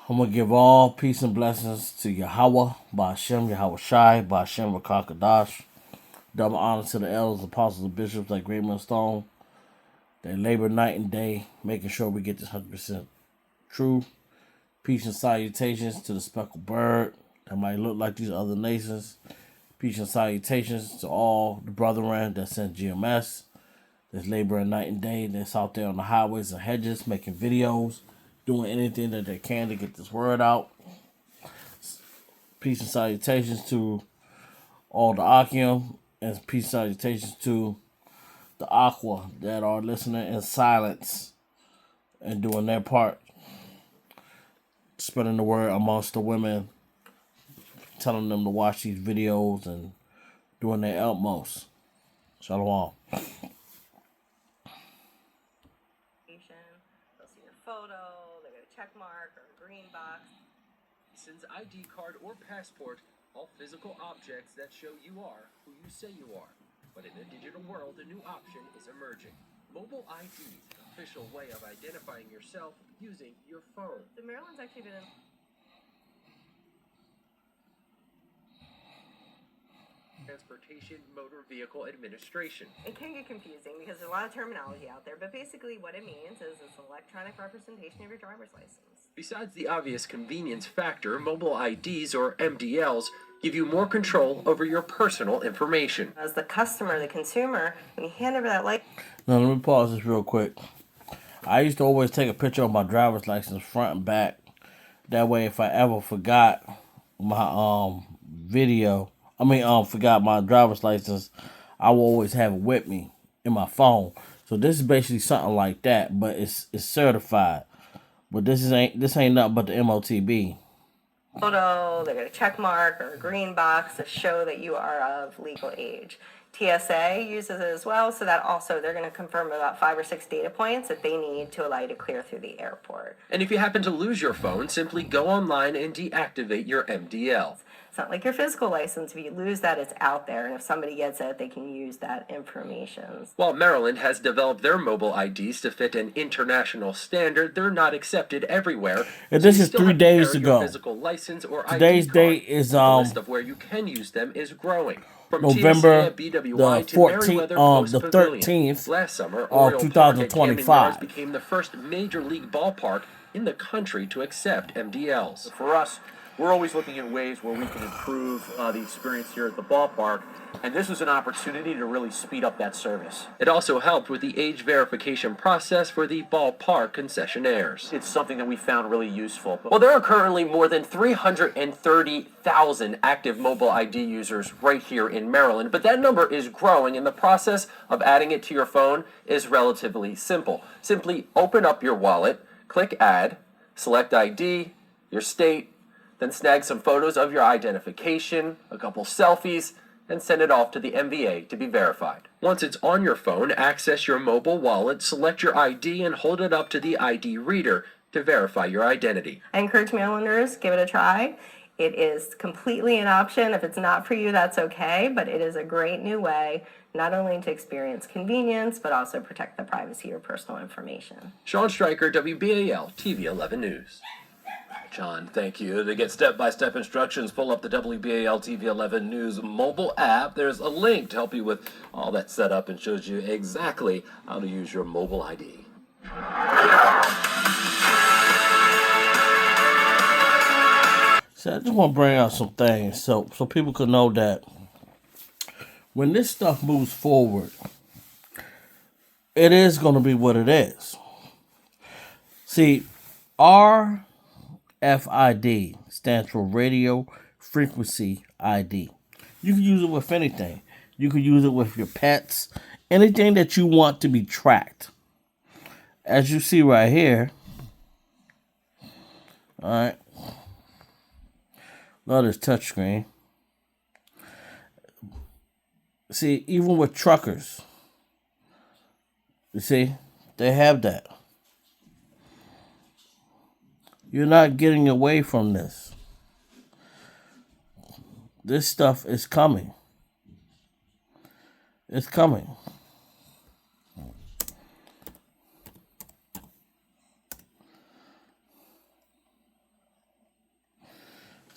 I'm going to give all peace and blessings to Yahweh, Ba'Shem, Yahweh Shai, Ba'Shem, Rakakadash. Double honor to the elders, apostles, and bishops like Great Millstone. They labor night and day, making sure we get this 100% true. Peace and salutations to the speckled bird that might look like these other nations. Peace and salutations to all the brethren that's in GMS. That's laboring night and day. That's out there on the highways and hedges, making videos, doing anything that they can to get this word out. Peace and salutations to all the Akim, and peace and salutations to the Aqua that are listening in silence and doing their part, spreading the word amongst the women, telling them to watch these videos and doing their utmost. Shalom. They'll see your photo, they get a check mark or a green box. Since ID card or passport, all physical objects that show you are who you say you are. But in a digital world, a new option is emerging. Mobile ID, an official way of identifying yourself using your phone. The Maryland's actually been in... Transportation Motor Vehicle Administration. It can get confusing because there's a lot of terminology out there, but basically what it means is it's electronic representation of your driver's license. Besides the obvious convenience factor, mobile IDs or MDLs give you more control over your personal information. As the customer, the consumer, when you hand over that license... Now let me pause this real quick. I used to always take a picture of my driver's license front and back. That way if I ever forgot my forgot my driver's license, I will always have it with me in my phone. So this is basically something like that, but it's certified. But this ain't nothing but the Motb. Photo, they get a check mark or a green box to show that you are of legal age. TSA uses it as well, so that also they're going to confirm about 5 or 6 data points that they need to allow you to clear through the airport. And if you happen to lose your phone, simply go online and deactivate your MDL. It's not like your physical license. If you lose that, it's out there, and if somebody gets it, they can use that information. While Maryland has developed their mobile IDs to fit an international standard, they're not accepted everywhere. And this is 3 days ago. Physical license or Today's ID date card. is The list of where you can use them is growing. From November TSA, the BWI to 14th, the 13th Last summer, of 2025 became the first major league ballpark in the country to accept MDLs. For us, we're always looking at ways where we can improve the experience here at the ballpark, and this was an opportunity to really speed up that service. It also helped with the age verification process for the ballpark concessionaires. It's something that we found really useful. Well, there are currently more than 330,000 active mobile ID users right here in Maryland, but that number is growing, and the process of adding it to your phone is relatively simple. Simply open up your wallet, click Add, select ID, your state, then snag some photos of your identification, a couple selfies, and send it off to the MVA to be verified. Once it's on your phone, access your mobile wallet, select your ID, and hold it up to the ID reader to verify your identity. I encourage Marylanders, give it a try. It is completely an option. If it's not for you, that's okay, but it is a great new way not only to experience convenience, but also protect the privacy of your personal information. Sean Stryker, WBAL TV 11 News. John, thank you. To get step-by-step instructions, pull up the WBAL TV 11 News mobile app. There's a link to help you with all that set up and shows you exactly how to use your mobile ID. So I just want to bring out some things so people could know that when this stuff moves forward, it is going to be what it is. See, RFID stands for Radio Frequency ID. You can use it with anything. You can use it with your pets, anything that you want to be tracked. As you see right here, all right, love this touchscreen. See, even with truckers, you see, they have that. You're not getting away from this. This stuff is coming. It's coming.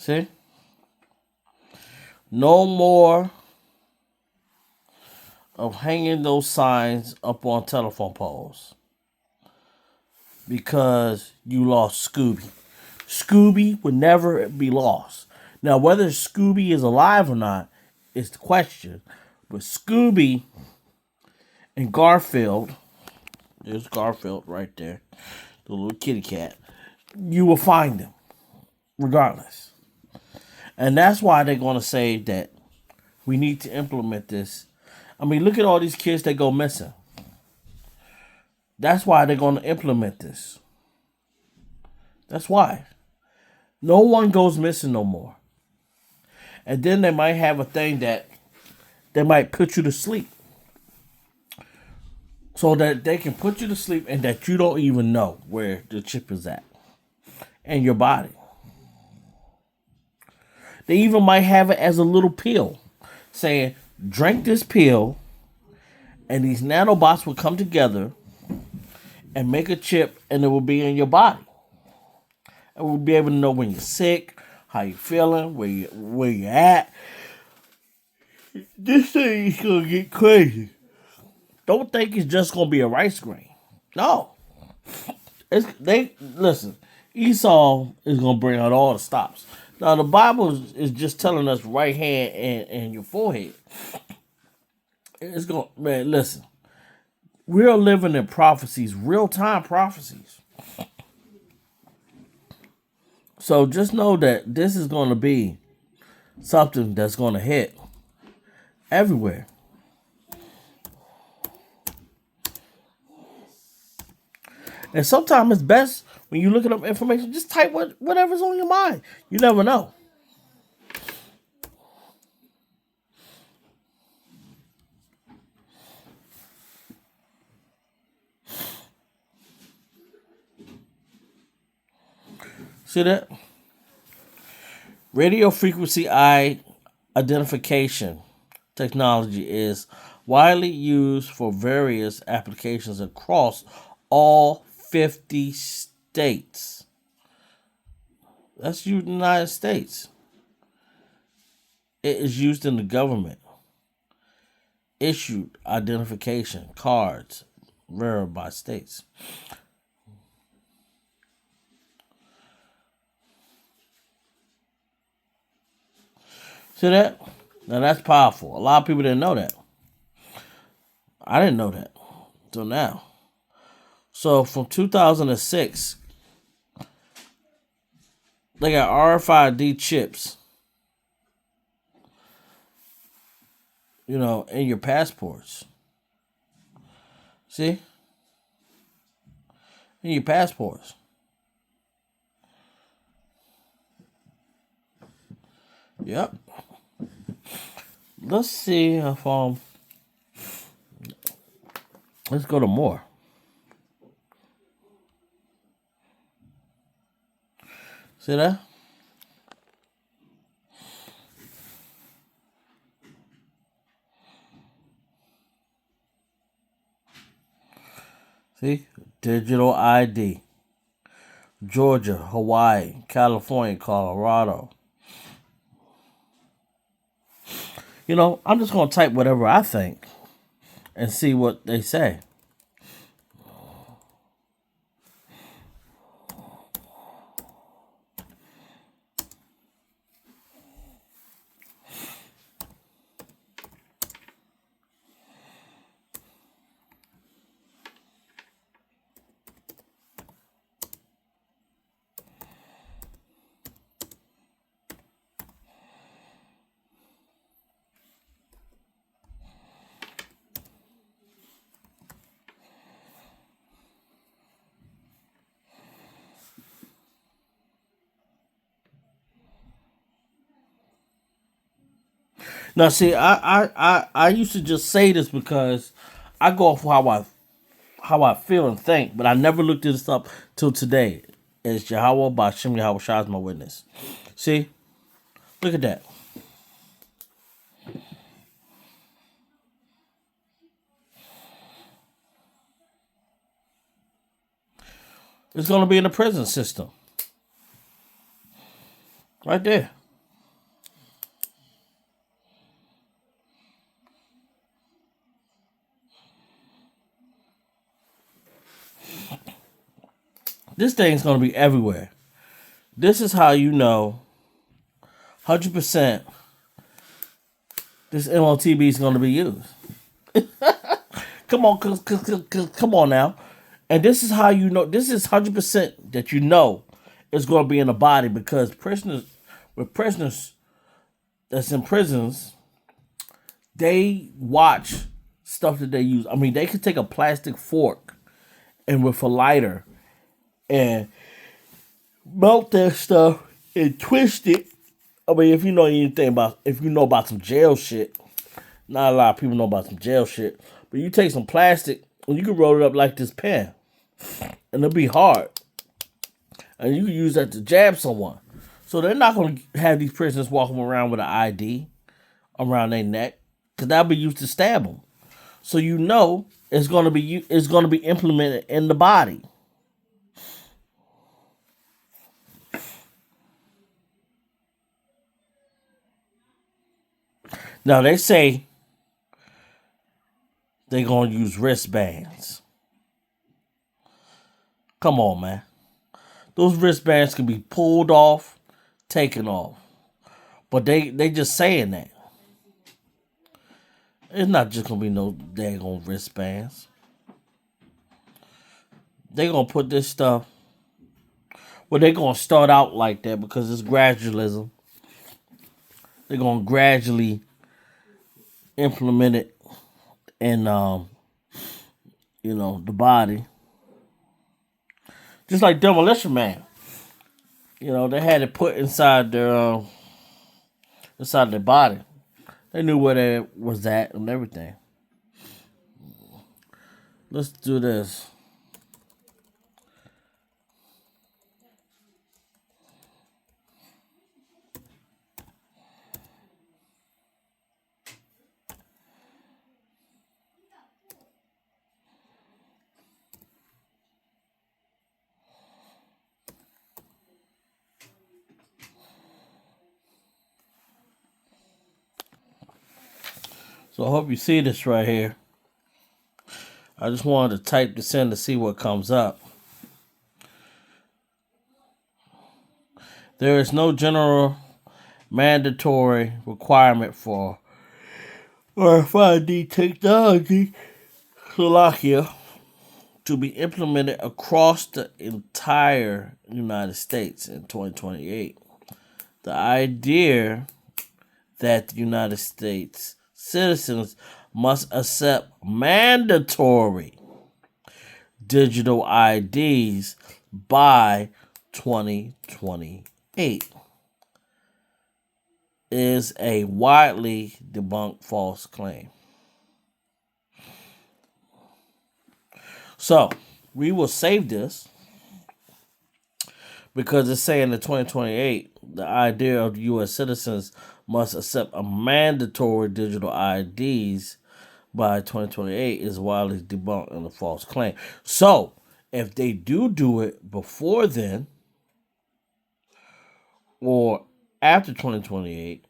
See? No more of hanging those signs up on telephone poles because you lost Scooby. Scooby would never be lost. Now, whether Scooby is alive or not is the question. But Scooby and Garfield, there's Garfield right there, the little kitty cat, you will find them regardless. And that's why they're going to say that we need to implement this. I mean, look at all these kids that go missing. That's why they're going to implement this. That's why. No one goes missing no more. And then they might have a thing that they might put you to sleep. So that they can put you to sleep and that you don't even know where the chip is at in your body. They even might have it as a little pill saying, drink this pill and these nanobots will come together and make a chip and it will be in your body. And we'll be able to know when you're sick, how you're feeling, where you're at. This thing is going to get crazy. Don't think it's just going to be a rice grain. No. Listen, Esau is going to bring out all the stops. Now, the Bible is just telling us right hand and your forehead. It's going, man, listen. We're living in prophecies, real-time prophecies. So just know that this is going to be something that's going to hit everywhere. And sometimes it's best when you're looking up information, just type whatever's on your mind. You never know. See that? Radio frequency identification technology is widely used for various applications across all 50 states. That's the United States. It is used in the government. Issued identification cards vary by states. See that? Now that's powerful. A lot of people didn't know that. I didn't know that until now. So from 2006, they got RFID chips, in your passports. See? In your passports. Yep. Let's see if let's go to more. See that? See? Digital ID. Georgia, Hawaii, California, Colorado. I'm just going to type whatever I think and see what they say. Now, see, I used to just say this because I go off how I feel and think, but I never looked this up till today. It's Yahweh by Shem Yahweh Shai is my witness. See, look at that. It's going to be in the prison system, right there. This thing's going to be everywhere. This is how you know 100% this Motb is going to be used. Come on, come on now. And this is how you know, this is 100% that you know it's going to be in the body, because prisoners that's in prisons, they watch stuff that they use. I mean, they could take a plastic fork and with a lighter and melt that stuff and twist it. I mean, if you know about some jail shit, not a lot of people know about some jail shit, but you take some plastic and you can roll it up like this pen, and it'll be hard, and you can use that to jab someone. So they're not going to have these prisoners walking around with an ID around their neck, because that'll be used to stab them. So you know it's going to be implemented in the body. Now they say they're going to use wristbands. Come on, man. Those wristbands can be pulled off, taken off. But they just saying that. It's not just going to be no daggone wristbands. They're going to put this stuff, well, they're going to start out like that because it's gradualism. They're going to gradually implement it in, the body. Just like Demolition Man. They had it put inside their body. They knew where they was at and everything. Let's do this. So I hope you see this right here. I just wanted to type this in to see what comes up. There is no general mandatory requirement for RFID technology, Slovakia, to be implemented across the entire United States in 2028. The idea that the United States citizens must accept mandatory digital IDs by 2028 is a widely debunked false claim. So, we will save this because it's saying in 2028, the idea of U.S. citizens must accept a mandatory digital IDs by 2028 is widely debunked and a false claim. So, if they do it before then, or after 2028,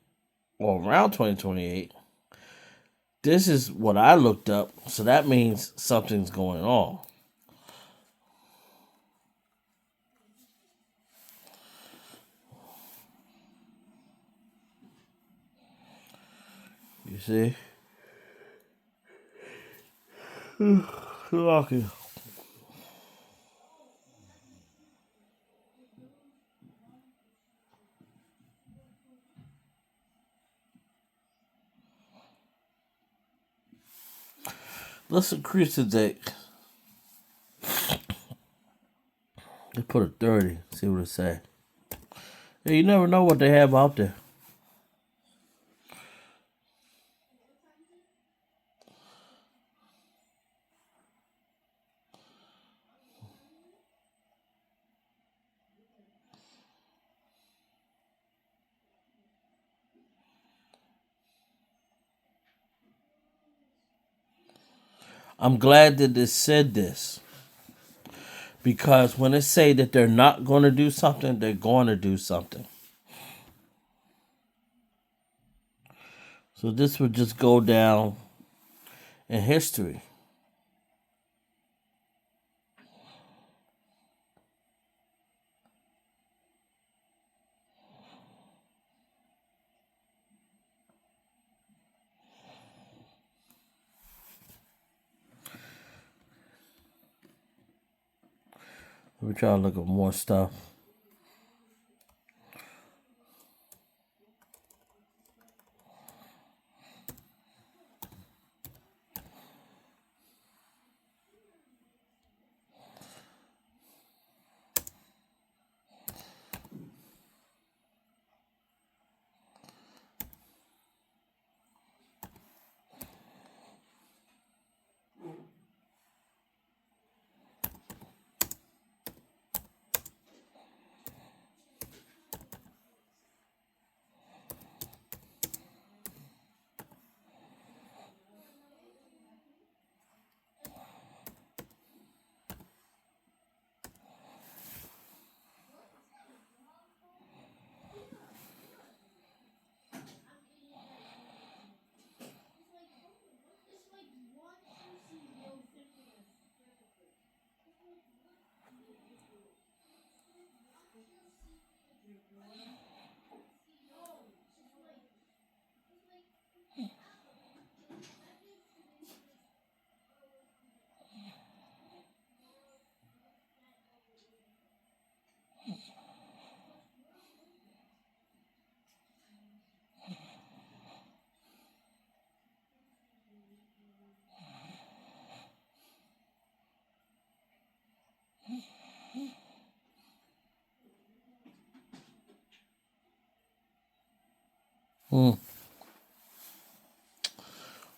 or around 2028, this is what I looked up, so that means something's going on. You see? Okay. Let's increase the date. Let's put a 30. See what it say. Yeah, you never know what they have out there. I'm glad that it said this, because when it say that they're not going to do something, they're going to do something. So this would just go down in history. Let me try to look at more stuff.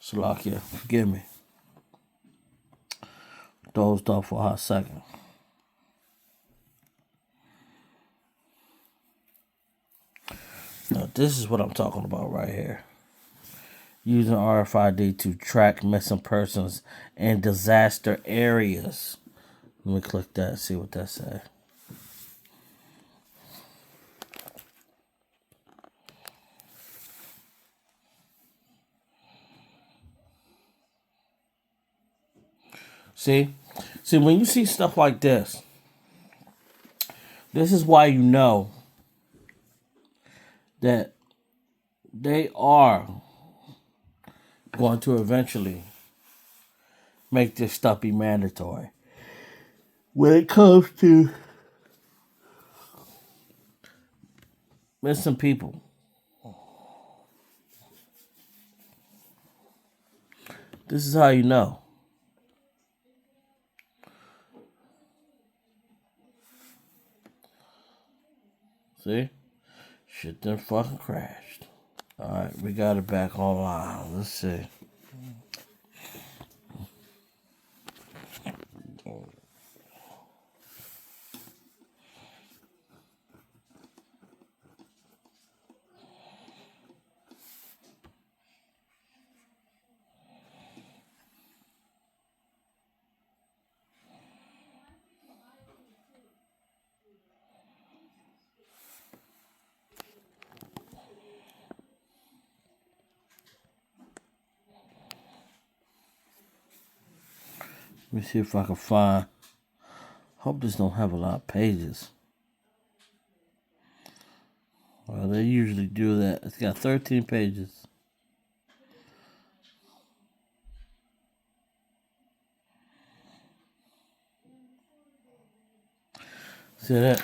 Salakia, forgive me. Dozed off for a hot second. Now, this is what I'm talking about right here. Using RFID to track missing persons in disaster areas. Let me click that, see what that says. See, when you see stuff like this is why you know that they are going to eventually make this stuff be mandatory. When it comes to missing people, this is how you know. See? Shit done fucking crashed. Alright, we got it back online. Let's see. Let me see if I can find. Hope this don't have a lot of pages. Well, they usually do that. It's got 13 pages. See that?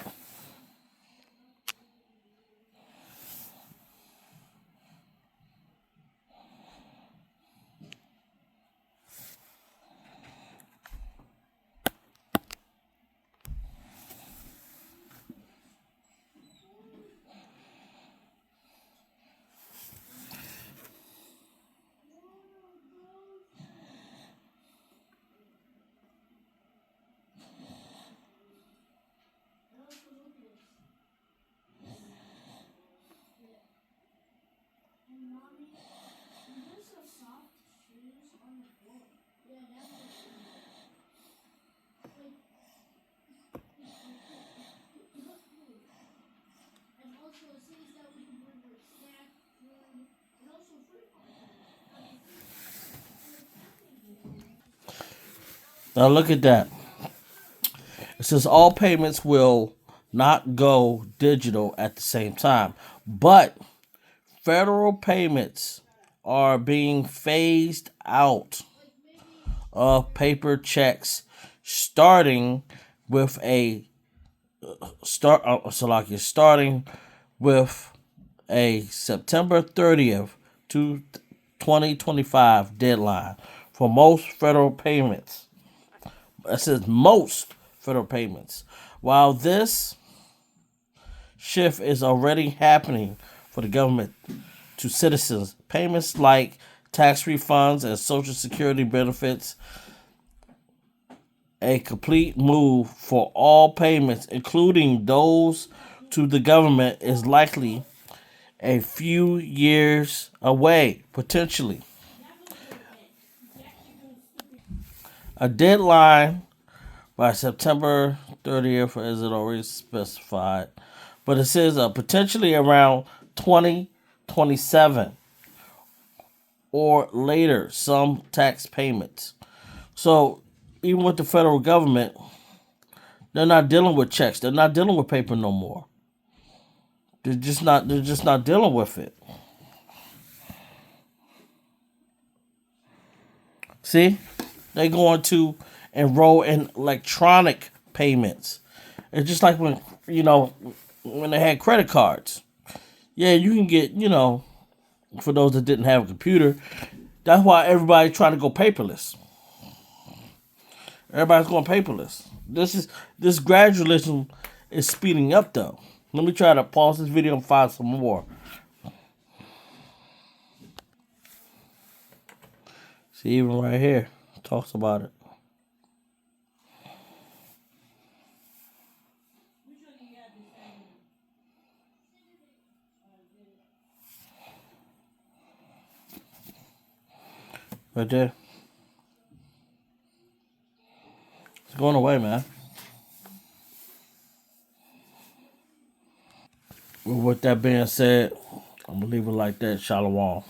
Now look at that. It says all payments will not go digital at the same time, but federal payments are being phased out of paper checks starting with a starting with a September 30th to 2025 deadline for most federal payments. It says most federal payments. While this shift is already happening for the government to citizens, payments like tax refunds and Social Security benefits, a complete move for all payments, including those to the government, is likely a few years away, potentially. A deadline by September 30th, as it already specified, but it says potentially around 2027 or later, some tax payments. So even with the federal government, they're not dealing with checks. They're not dealing with paper no more. They're just not dealing with it. See? They're going to enroll in electronic payments. It's just like when they had credit cards. Yeah, you can get, for those that didn't have a computer, that's why everybody's trying to go paperless. Everybody's going paperless. This gradualism is speeding up though. Let me try to pause this video and find some more. See, even right here, it talks about it. Right there. It's going away, man. With that being said, I'm going to leave it like that. Shalom.